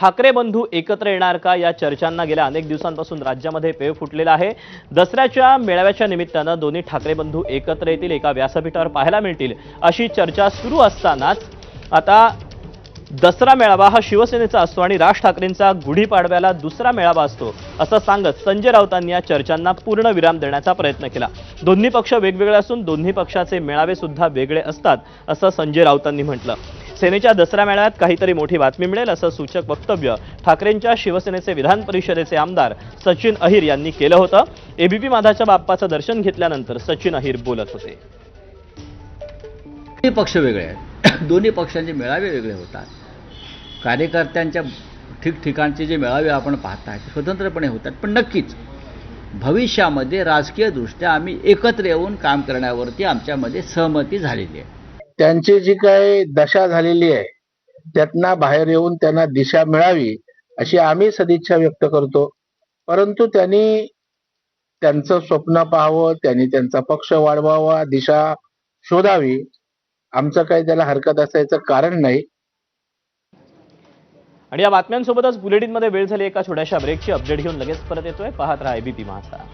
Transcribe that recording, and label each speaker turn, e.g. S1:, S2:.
S1: ठाकरे बंधू एकत्र येणार का या चर्चांना गेल्या अनेक दिवसांपासून राज्यामध्ये पेव फुटलेला आहे। दसऱ्याच्या मेळाव्याच्या निमित्तानं दोन्ही ठाकरे बंधू एकत्र येतील, एका व्यासपीठावर पाहायला मिळतील अशी चर्चा सुरू असतानाच आता दसरा मेळावा हा शिवसेनेचा असतो आणि राज ठाकरेंचा गुढीपाडव्याला दुसरा मेळावा असतो असं सांगत संजय राऊतांनी या चर्चांना पूर्ण विराम देण्याचा प्रयत्न केला। दोन्ही पक्ष वेगवेगळे असून दोन्ही पक्षाचे मेळावे सुद्धा वेगळे असतात असं संजय राऊतांनी म्हटलं। सेनेच्या दसरा मेळाव्यात काहीतरी मोठी बातमी मिळेल असं सूचक वक्तव्य ठाकरेंच्या शिवसेनेचे विधान परिषदेचे आमदार सचिन अहिर यांनी केलं होतं। एबीपी माधाच्या बाप्पाचं दर्शन घेतल्यानंतर सचिन अहिर बोलत होते।
S2: दोन्ही पक्ष वेगळे आहेत, दोन्ही पक्षांचे मेळावे वेगळे होतात। कार्यकर्त्यांच्या ठिकठिकाणचे जे मेळावे आपण पाहताय ते स्वतंत्रपणे होतात, पण नक्कीच भविष्यामध्ये राजकीयदृष्ट्या आम्ही एकत्र येऊन काम करण्यावरती आमच्यामध्ये सहमती झालेली आहे।
S3: त्यांची जी काही दशा झालेली आहे त्यातनं बाहेर येऊन त्यांना दिशा मिळावी अशी आम्ही सदिच्छा व्यक्त करतो। परंतु त्यांनी त्यांचं स्वप्न पाहावं, त्यांनी त्यांचा पक्ष वाढवावा, दिशा शोधावी, आमचं काही त्याला हरकत असायचं कारण नाही।
S1: आणि या बातम्यांसोबतच बुलेटिनमध्ये वेळ झाली एका छोट्याशा ब्रेकची। अपडेट घेऊन लगेच परत येतोय, पाहत राहा एबीपी माझा।